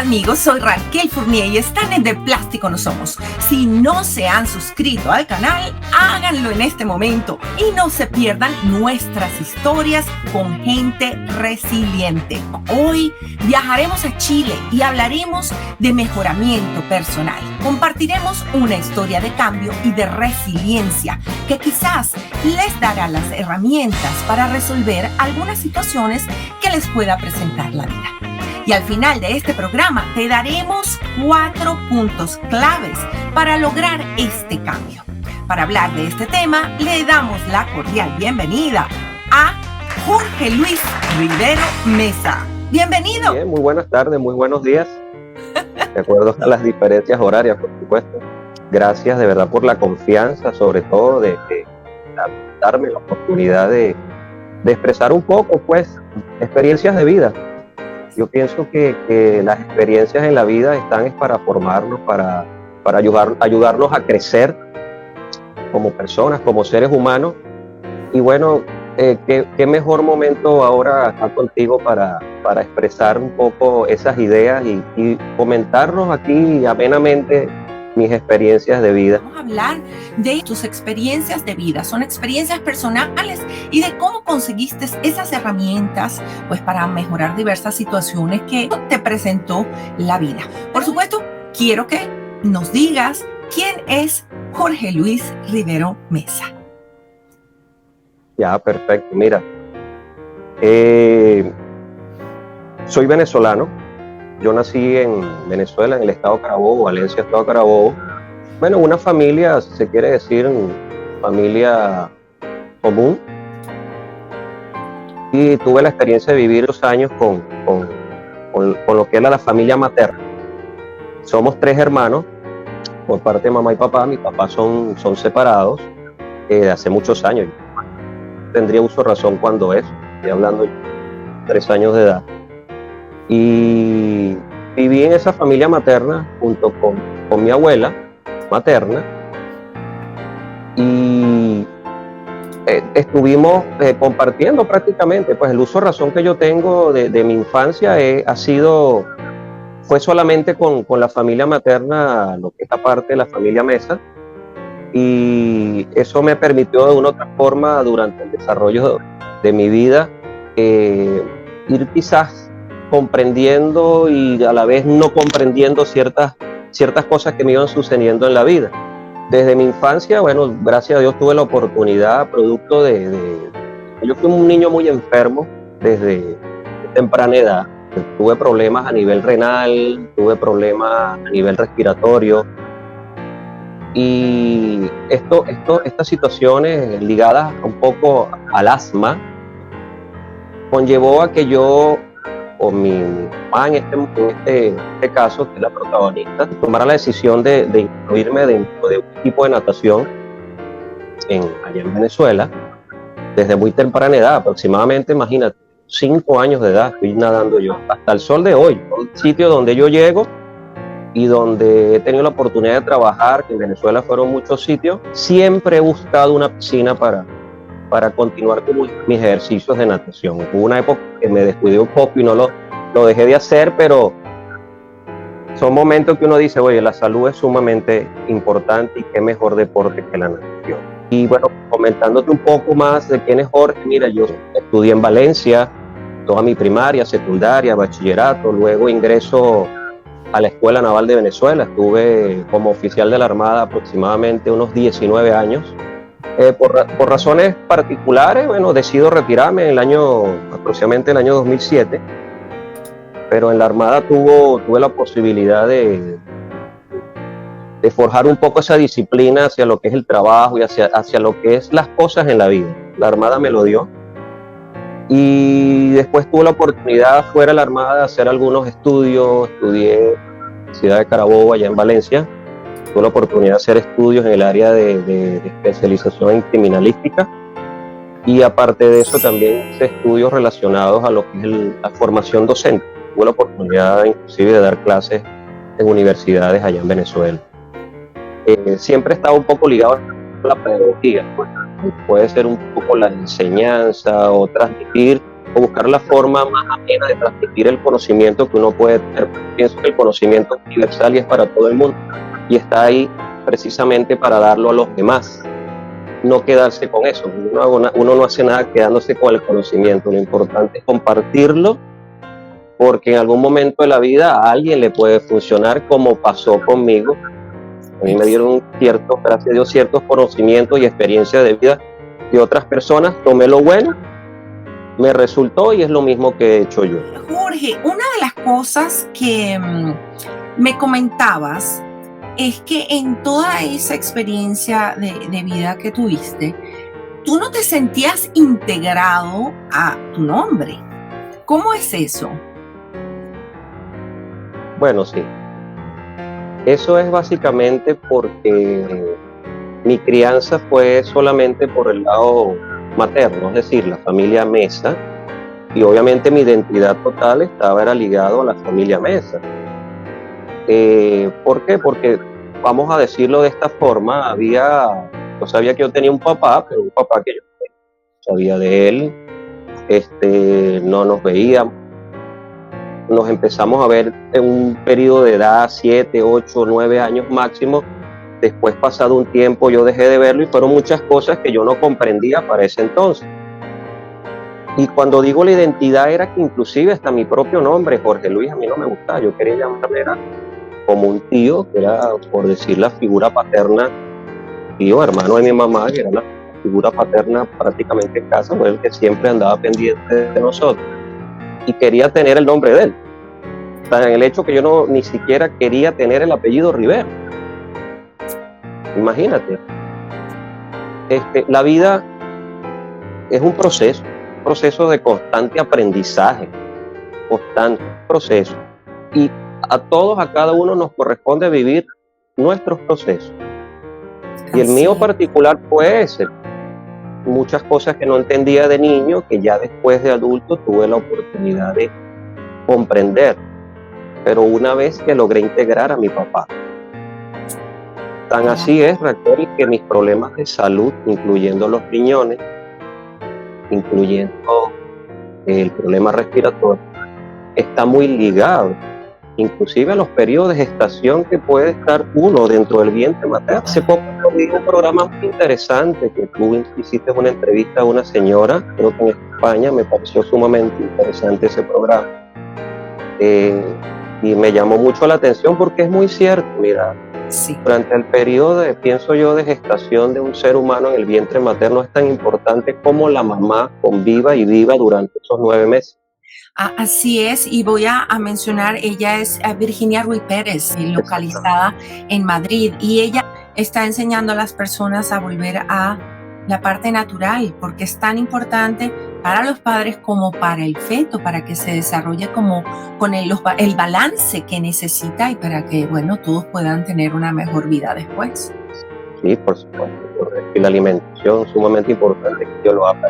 amigos, soy Raquel Fournier y están en De Plástico No Somos. Si no se han suscrito al canal, háganlo en este momento y no se pierdan nuestras historias con gente resiliente. Hoy viajaremos a Chile y hablaremos de mejoramiento personal. Compartiremos una historia de cambio y de resiliencia que quizás les dará las herramientas para resolver algunas situaciones que les pueda presentar la vida. Y al final de este programa te daremos 4 puntos claves para lograr este cambio. Para hablar de este tema, le damos la cordial bienvenida a Jorge Luis Rivero Mesa. Bienvenido. Bien, muy buenas tardes, muy buenos días. De acuerdo a las diferencias horarias, por supuesto. Gracias de verdad por la confianza, sobre todo de darme la oportunidad de expresar un poco, pues, experiencias de vida. Yo pienso que las experiencias en la vida están para formarnos, para ayudarnos a crecer como personas, como seres humanos. Y bueno, qué mejor momento ahora estar contigo para expresar un poco esas ideas y comentarnos aquí amenamente mis experiencias de vida. Vamos a hablar de tus experiencias de vida. Son experiencias personales y de cómo conseguiste esas herramientas pues para mejorar diversas situaciones que te presentó la vida. Por supuesto, quiero que nos digas quién es Jorge Luis Rivero Mesa. Ya, perfecto. Mira, soy venezolano. Yo nací en Venezuela, en el estado Carabobo, Valencia, estado Carabobo. Bueno, una familia, si se quiere decir, familia común. Y tuve la experiencia de vivir 2 años con lo que era la familia materna. Somos 3 hermanos, por parte de mamá y papá. Mis papás son separados de hace muchos años. Tendría uso de razón cuando es, estoy hablando de 3 años de edad. Y viví en esa familia materna junto con mi abuela materna y estuvimos compartiendo prácticamente, pues el uso de razón que yo tengo de mi infancia fue solamente con la familia materna, lo que es aparte de la familia Mesa, y eso me permitió de una u otra forma durante el desarrollo de mi vida ir quizás comprendiendo y a la vez no comprendiendo ciertas cosas que me iban sucediendo en la vida. Desde mi infancia, bueno, gracias a Dios tuve la oportunidad, producto yo fui un niño muy enfermo desde temprana edad. Tuve problemas a nivel renal, tuve problemas a nivel respiratorio, y estas situaciones ligadas un poco al asma conllevó a que yo, o mi mamá en este caso, que es la protagonista, tomara la decisión de incluirme dentro de un equipo de natación allá en Venezuela, desde muy temprana edad, aproximadamente, imagínate, 5 años de edad estoy nadando yo, hasta el sol de hoy. Un sitio donde yo llego y donde he tenido la oportunidad de trabajar, que en Venezuela fueron muchos sitios, siempre he buscado una piscina para continuar con mis ejercicios de natación. Hubo una época que me descuidé un poco y no lo dejé de hacer, pero son momentos que uno dice, oye, la salud es sumamente importante y qué mejor deporte que la natación. Y bueno, comentándote un poco más de quién es Jorge, mira, yo estudié en Valencia, toda mi primaria, secundaria, bachillerato, luego ingreso a la Escuela Naval de Venezuela, estuve como oficial de la Armada aproximadamente unos 19 años. Por razones particulares, bueno, decido retirarme aproximadamente el año 2007, pero en la Armada tuve la posibilidad de forjar un poco esa disciplina hacia lo que es el trabajo y hacia lo que es las cosas en la vida. La Armada me lo dio. Y después tuve la oportunidad fuera de la Armada de hacer algunos estudios. Estudié en la ciudad de Carabobo, allá en Valencia. Tuve la oportunidad de hacer estudios en el área de especialización en criminalística, y aparte de eso también hice estudios relacionados a lo que es la formación docente. Tuve la oportunidad inclusive de dar clases en universidades allá en Venezuela. Siempre he estado un poco ligado a la pedagogía, pues. Puede ser un poco la enseñanza o transmitir o buscar la forma más amena de transmitir el conocimiento que uno puede tener. Pienso que el conocimiento es universal y es para todo el mundo, y está ahí precisamente para darlo a los demás, no quedarse con eso. Uno no hace nada quedándose con el conocimiento, lo importante es compartirlo, porque en algún momento de la vida a alguien le puede funcionar, como pasó conmigo. A mí me dieron gracias a Dios, ciertos conocimientos y experiencias de vida de otras personas, tomé lo bueno, me resultó, y es lo mismo que he hecho yo. Jorge, una de las cosas que me comentabas es que en toda esa experiencia de vida que tuviste, tú no te sentías integrado a tu nombre. ¿Cómo es eso? Bueno, sí. Eso es básicamente porque mi crianza fue solamente por el lado materno, es decir, la familia Mesa, y obviamente mi identidad total era ligado a la familia Mesa. ¿Por qué? Porque, vamos a decirlo de esta forma, yo sabía que yo tenía un papá, pero un papá que yo no sabía de él, no nos veíamos. Nos empezamos a ver en un periodo de edad, 7, 8, 9 años máximo. Después, pasado un tiempo, yo dejé de verlo, y fueron muchas cosas que yo no comprendía para ese entonces. Y cuando digo la identidad, era que inclusive hasta mi propio nombre, Jorge Luis, a mí no me gustaba. Yo quería llamarme como un tío, que era, por decir, la figura paterna, tío, hermano de mi mamá, que era la figura paterna prácticamente en casa, no el que siempre andaba pendiente de nosotros. Y quería tener el nombre de él. O sea, en el hecho que yo ni siquiera quería tener el apellido Rivero. Imagínate. La vida es un proceso de constante aprendizaje, constante proceso. Y a cada uno nos corresponde vivir nuestros procesos. Y el mío particular fue ese. Muchas cosas que no entendía de niño, que ya después de adulto tuve la oportunidad de comprender, pero una vez que logré integrar a mi papá. Tan así es, Raquel, que mis problemas de salud, incluyendo los riñones, incluyendo el problema respiratorio, está muy ligado inclusive a los periodos de gestación que puede estar uno dentro del vientre materno. Hace poco vi un programa muy interesante que tú hiciste una entrevista a una señora, creo que en España, me pareció sumamente interesante ese programa. Y me llamó mucho la atención porque es muy cierto, mira, sí. Durante el periodo, pienso yo, de gestación de un ser humano en el vientre materno, es tan importante como la mamá conviva y viva durante esos 9 meses. Así es, y voy a mencionar, ella es Virginia Ruiz Pérez, localizada en Madrid, y ella está enseñando a las personas a volver a la parte natural, porque es tan importante para los padres como para el feto, para que se desarrolle como con el balance que necesita, y para que, bueno, todos puedan tener una mejor vida después. Sí, por supuesto. Y la alimentación es sumamente importante, que yo lo haga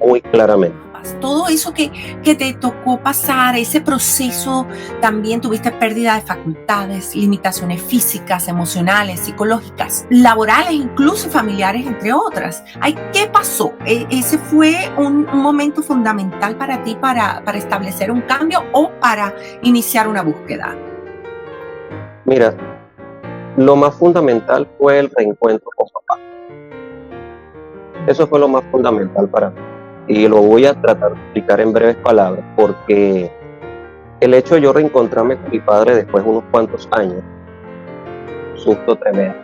muy claramente. Todo eso que te tocó pasar, ese proceso, también tuviste pérdida de facultades, limitaciones físicas, emocionales, psicológicas, laborales, incluso familiares, entre otras. ¿Qué pasó? ¿Ese fue un momento fundamental para ti para establecer un cambio o para iniciar una búsqueda? Mira, lo más fundamental fue el reencuentro con papá. Eso fue lo más fundamental para mí. Y lo voy a tratar de explicar en breves palabras, porque el hecho de yo reencontrarme con mi padre después de unos cuantos años, un susto tremendo.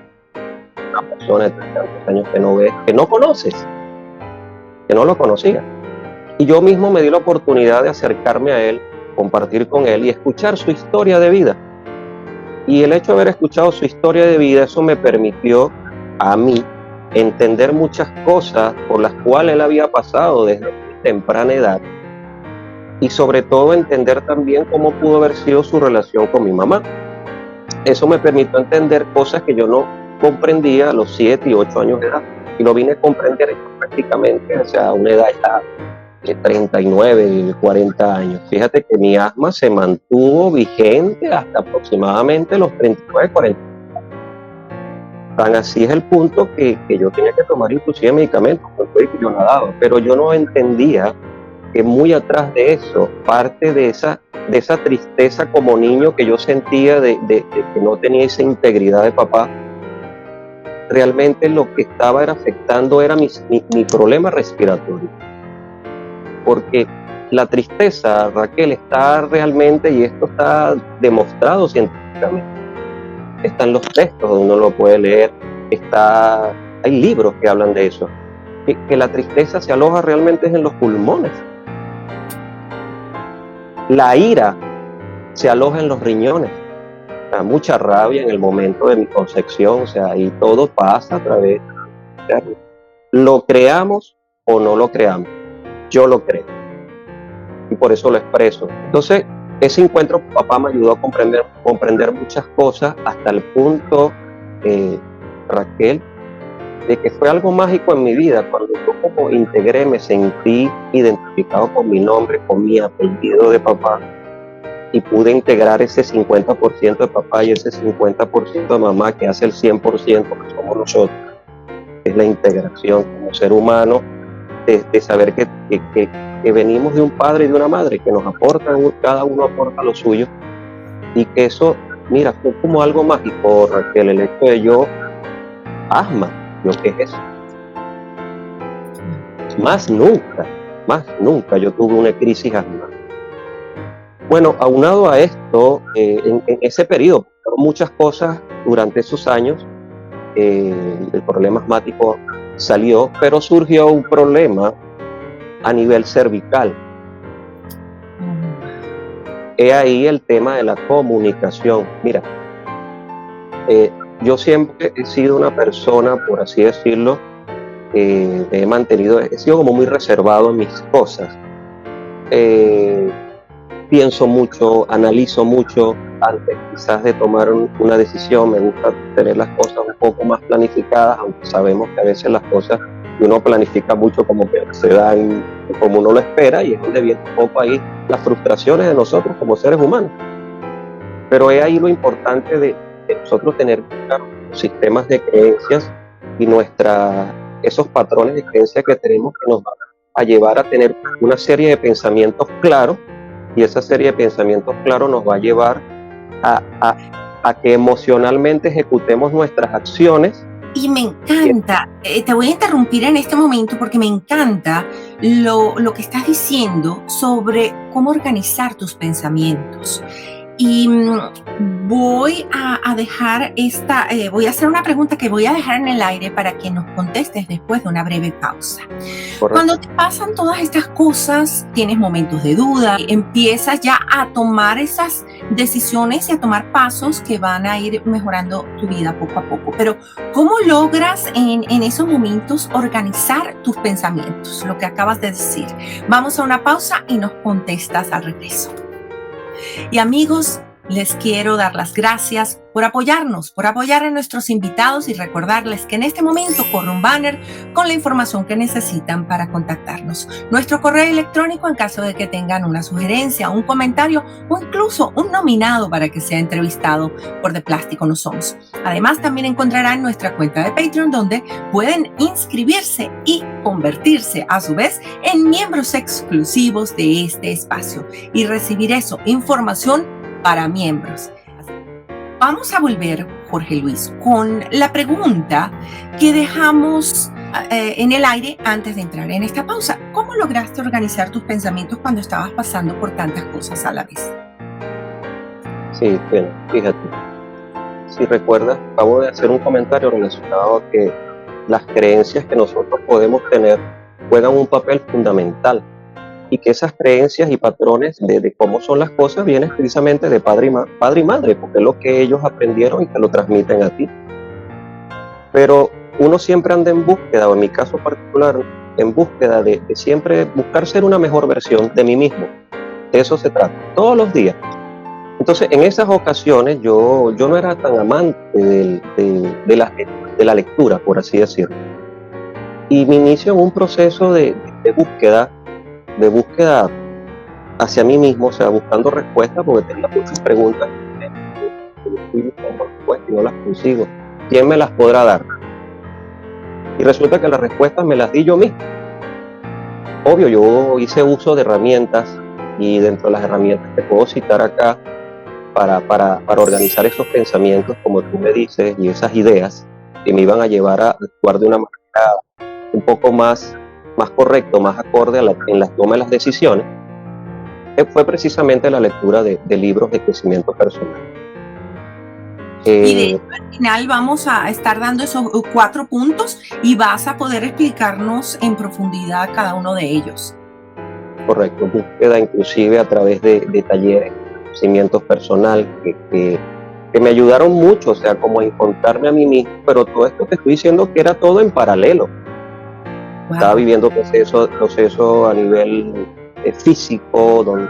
Una persona de 30 años que no ves, que no conoces, que no lo conocía. Y yo mismo me di la oportunidad de acercarme a él, compartir con él y escuchar su historia de vida. Y el hecho de haber escuchado su historia de vida, eso me permitió a mí entender muchas cosas por las cuales él había pasado desde temprana edad, y sobre todo entender también cómo pudo haber sido su relación con mi mamá. Eso me permitió entender cosas que yo no comprendía a los 7 y 8 años de edad, y lo vine a comprender prácticamente a una edad ya de 39, 40 años. Fíjate que mi asma se mantuvo vigente hasta aproximadamente los 39, 40. Tan así es el punto que yo tenía que tomar inclusive medicamentos, porque yo nadaba, pero yo no entendía que muy atrás de eso, parte de esa tristeza como niño que yo sentía de que no tenía esa integridad de papá, realmente lo que estaba afectando era mi problema respiratorio. Porque la tristeza, Raquel, está realmente, y esto está demostrado científicamente, están los textos donde uno lo puede leer, hay libros que hablan de eso, que la tristeza se aloja realmente en los pulmones. La ira se aloja en los riñones. O sea, mucha rabia en el momento de mi concepción, o sea, y todo pasa a través de... Lo creamos o no lo creamos, yo lo creo. Y por eso lo expreso. Entonces, ese encuentro con papá me ayudó a comprender muchas cosas hasta el punto, Raquel, de que fue algo mágico en mi vida. Cuando yo como integré, me sentí identificado con mi nombre, con mi apellido de papá, y pude integrar ese 50% de papá y ese 50% de mamá, que hace el 100% que somos nosotros. Es la integración como ser humano, de saber que venimos de un padre y de una madre, que nos aportan, cada uno aporta lo suyo, y que eso, mira, fue como algo mágico, Raquel, el hecho de yo, asma, ¿yo qué es eso? Más nunca yo tuve una crisis asma. Bueno, aunado a esto, en ese periodo, muchas cosas durante esos años, el problema asmático salió, pero surgió un problema a nivel cervical. He ahí el tema de la comunicación. Mira, yo siempre he sido una persona, por así decirlo, he sido como muy reservado en mis cosas. Pienso mucho, analizo mucho antes quizás de tomar una decisión. Me gusta tener las cosas un poco más planificadas, aunque sabemos que a veces las cosas que uno planifica mucho como que se dan como uno lo espera, y es donde viene un poco ahí las frustraciones de nosotros como seres humanos. Pero es ahí lo importante de nosotros tener sistemas de creencias y esos patrones de creencias que tenemos, que nos van a llevar a tener una serie de pensamientos claros, y esa serie de pensamientos claros nos va a llevar a que emocionalmente ejecutemos nuestras acciones. Y me encanta, te voy a interrumpir en este momento porque me encanta lo que estás diciendo sobre cómo organizar tus pensamientos. Y voy a dejar voy a hacer una pregunta que voy a dejar en el aire para que nos contestes después de una breve pausa. Correcto. Cuando te pasan todas estas cosas, tienes momentos de duda, empiezas ya a tomar esas decisiones y a tomar pasos que van a ir mejorando tu vida poco a poco. Pero, ¿cómo logras en esos momentos organizar tus pensamientos? Lo que acabas de decir. Vamos a una pausa y nos contestas al regreso. Y amigos, les quiero dar las gracias por apoyarnos, por apoyar a nuestros invitados, y recordarles que en este momento corre un banner con la información que necesitan para contactarnos. Nuestro correo electrónico en caso de que tengan una sugerencia, un comentario o incluso un nominado para que sea entrevistado por De Plástico No Somos. Además, también encontrarán nuestra cuenta de Patreon, donde pueden inscribirse y convertirse a su vez en miembros exclusivos de este espacio y recibir información para miembros. Vamos a volver, Jorge Luis, con la pregunta que dejamos en el aire antes de entrar en esta pausa. ¿Cómo lograste organizar tus pensamientos cuando estabas pasando por tantas cosas a la vez? Sí, bueno, fíjate. Si recuerdas, acabo de hacer un comentario relacionado a que las creencias que nosotros podemos tener juegan un papel fundamental, y que esas creencias y patrones de cómo son las cosas vienen precisamente de padre y madre, porque es lo que ellos aprendieron y te lo transmiten a ti. Pero uno siempre anda en búsqueda, o en mi caso particular, en búsqueda de siempre buscar ser una mejor versión de mí mismo. De eso se trata, todos los días. Entonces, en esas ocasiones yo no era tan amante de la lectura, por así decirlo. Y me inicio en un proceso de búsqueda hacia mí mismo, o sea, buscando respuestas, porque tenía muchas preguntas y no las consigo. ¿Quién me las podrá dar? Y resulta que las respuestas me las di yo mismo. obvio, yo hice uso de herramientas, y dentro de las herramientas que puedo citar acá para organizar esos pensamientos, como tú me dices, y esas ideas que me iban a llevar a actuar de una manera un poco más correcto, más acorde en la toma de las decisiones, fue precisamente la lectura de libros de crecimiento personal. Y de hecho, al final vamos a estar dando esos 4 puntos y vas a poder explicarnos en profundidad cada uno de ellos. Correcto, búsqueda inclusive a través de talleres, crecimiento personal, que me ayudaron mucho, o sea, como a encontrarme a mí mismo, pero todo esto que estoy diciendo que era todo en paralelo. Wow. Estaba viviendo proceso a nivel físico, donde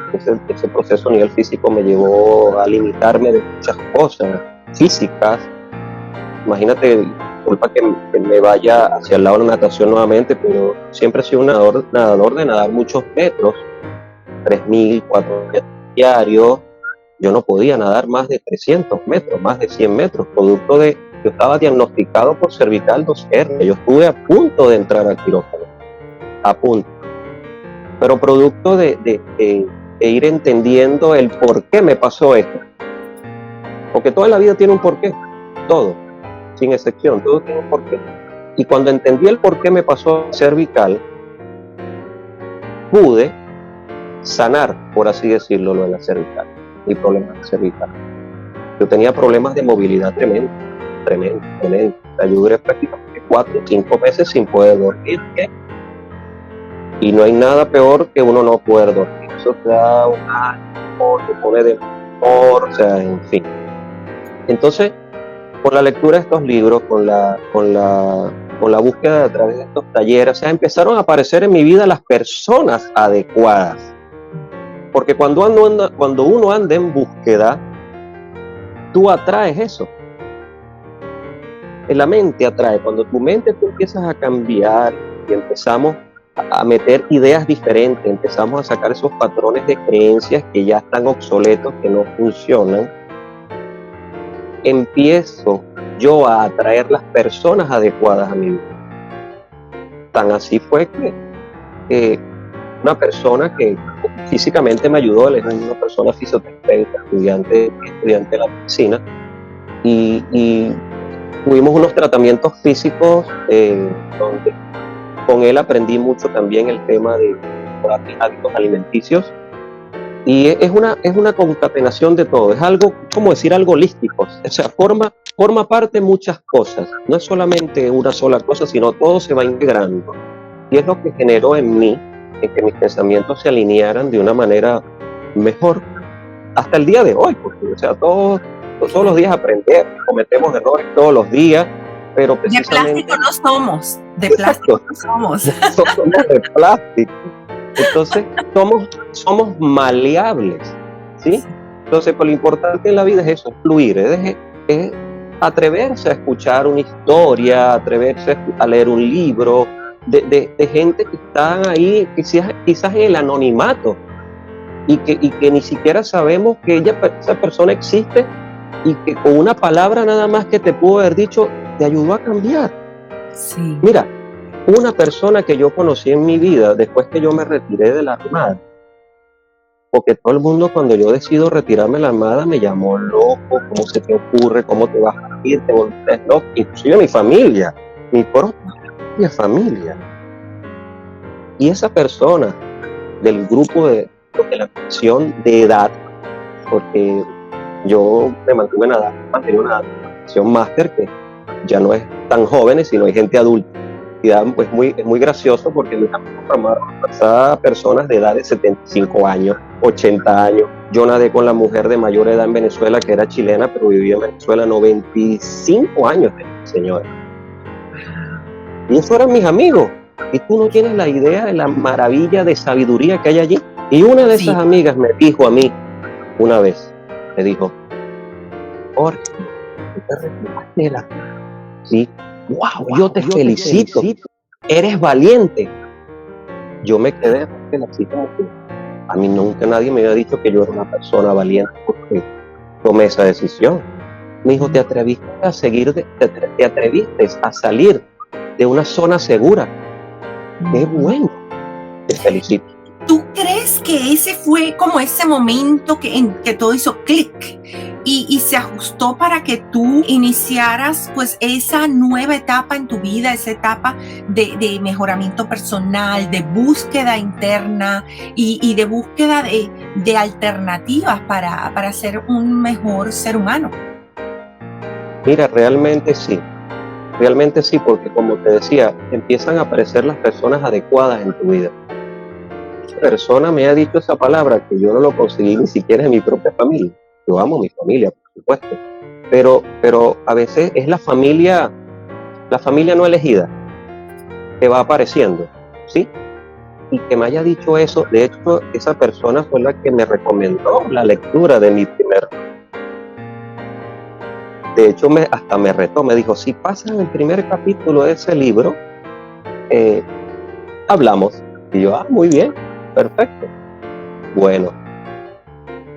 ese proceso a nivel físico me llevó a limitarme de muchas cosas físicas. Imagínate, disculpa que me vaya hacia el lado de la natación nuevamente, pero siempre he sido un nadador de nadar muchos metros, 3.000, 4.000 diarios. Yo no podía nadar más de 300 metros, más de 100 metros, producto de yo estaba diagnosticado por cervical 2R. Yo estuve a punto de entrar al quirófano, a punto. Pero producto de ir entendiendo el por qué me pasó esto. Porque toda la vida tiene un porqué, todo, sin excepción, todo tiene un porqué. Y cuando entendí el por qué me pasó cervical, pude sanar, por así decirlo, lo de la cervical, mi problema de cervical. Yo tenía problemas de movilidad tremendo. O sea, yo duré prácticamente 4 o 5 meses sin poder dormir. ¿Qué? Y no hay nada peor que uno no poder dormir. Eso te da un ánimo, te pone de humor, o sea, en fin. Entonces, por la lectura de estos libros, con la búsqueda a través de estos talleres, o sea, empezaron a aparecer en mi vida las personas adecuadas. Porque cuando uno anda en búsqueda, tú atraes eso. La mente atrae. Cuando tu mente tú empiezas a cambiar y empezamos a meter ideas diferentes, empezamos a sacar esos patrones de creencias que ya están obsoletos, que no funcionan, empiezo yo a atraer las personas adecuadas a mi vida. Tan así fue que una persona que físicamente me ayudó, él es una persona fisioterapeuta, estudiante de la medicina, y tuvimos unos tratamientos físicos donde con él aprendí mucho también el tema de hábitos alimenticios. Y es una concatenación de todo, es algo, como decir, algo holístico, o sea, forma parte de muchas cosas, no es solamente una sola cosa, sino todo se va integrando. Y es lo que generó en mí, en que mis pensamientos se alinearan de una manera mejor, hasta el día de hoy, porque, o sea, todos los días aprender, cometemos errores todos los días, pero precisamente... De plástico no somos, de plástico no somos. Somos de plástico. Entonces, somos maleables, ¿sí? Entonces, pues, lo importante en la vida es eso, es fluir, es atreverse a escuchar una historia, atreverse a leer un libro de gente que están ahí, quizás en el anonimato, y que ni siquiera sabemos que esa persona existe, y que con una palabra nada más que te pudo haber dicho, te ayudó a cambiar. Sí. Mira, una persona que yo conocí en mi vida después que yo me retiré de la Armada, porque todo el mundo cuando yo decido retirarme de la Armada me llamó loco, ¿cómo se te ocurre? ¿Cómo te vas a ir? ¿Te volvés loco? Inclusive mi familia, mi propia familia. Y esa persona del grupo de la pensión de edad, porque yo me mantuve mantenía una pensión máster que ya no es tan jóvenes, sino hay gente adulta. Pues es muy gracioso porque mis amigos formaron a personas de edad de 75 años, 80 años. Yo nadé con la mujer de mayor edad en Venezuela, que era chilena, pero vivía en Venezuela 95 años, señora. Y esos eran mis amigos. Y tú no tienes la idea de la maravilla de sabiduría que hay allí. Y una de esas amigas me dijo a mí una vez, me dijo, Jorge, tú te retiraste de la... Sí. Wow, yo te felicito, eres valiente. Yo me quedé así como que a mí nunca nadie me había dicho que yo era una persona valiente porque tomé esa decisión. Me dijo, te atreviste a te atreviste a salir de una zona segura. Qué bueno. te felicito. ¿Tú crees que ese fue como ese momento en que todo hizo clic y se ajustó para que tú iniciaras pues esa nueva etapa en tu vida, esa etapa de mejoramiento personal, de búsqueda interna y de búsqueda de alternativas para ser un mejor ser humano? Mira, realmente sí, porque como te decía, empiezan a aparecer las personas adecuadas en tu vida. Persona me ha dicho esa palabra que yo no lo conseguí ni siquiera en mi propia familia. Yo amo mi familia, por supuesto, pero a veces es la familia no elegida que va apareciendo, ¿sí? Y que me haya dicho eso, de hecho, esa persona fue la que me recomendó la lectura de mi primer. De hecho, hasta me retó, me dijo, si pasas el primer capítulo de ese libro, hablamos. Y yo, muy bien, perfecto. Bueno,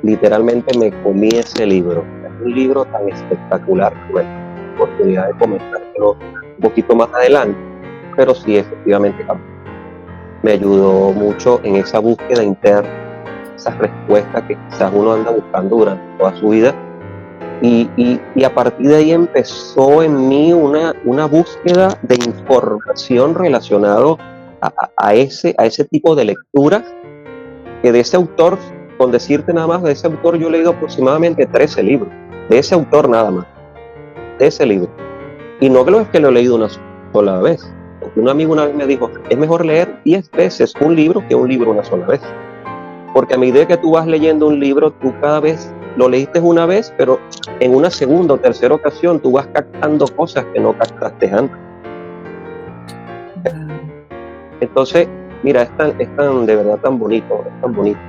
literalmente me comí ese libro. Es un libro tan espectacular que tuve la oportunidad de comentártelo un poquito más adelante, pero sí, efectivamente, me ayudó mucho en esa búsqueda interna, esas respuestas que quizás uno anda buscando durante toda su vida. Y a partir de ahí empezó en mí una búsqueda de información relacionado a ese tipo de lecturas, que de ese autor, con decirte nada más, de ese autor yo he leído aproximadamente 13 libros, de ese autor nada más, de ese libro. Y no creo que lo he leído una sola vez, porque un amigo una vez me dijo, es mejor leer 10 veces un libro que un libro una sola vez. Porque a medida que tú vas leyendo un libro, tú cada vez lo leíste una vez, pero en una segunda o tercera ocasión tú vas captando cosas que no captaste antes. Entonces, mira, es tan de verdad tan bonito, es tan bonito.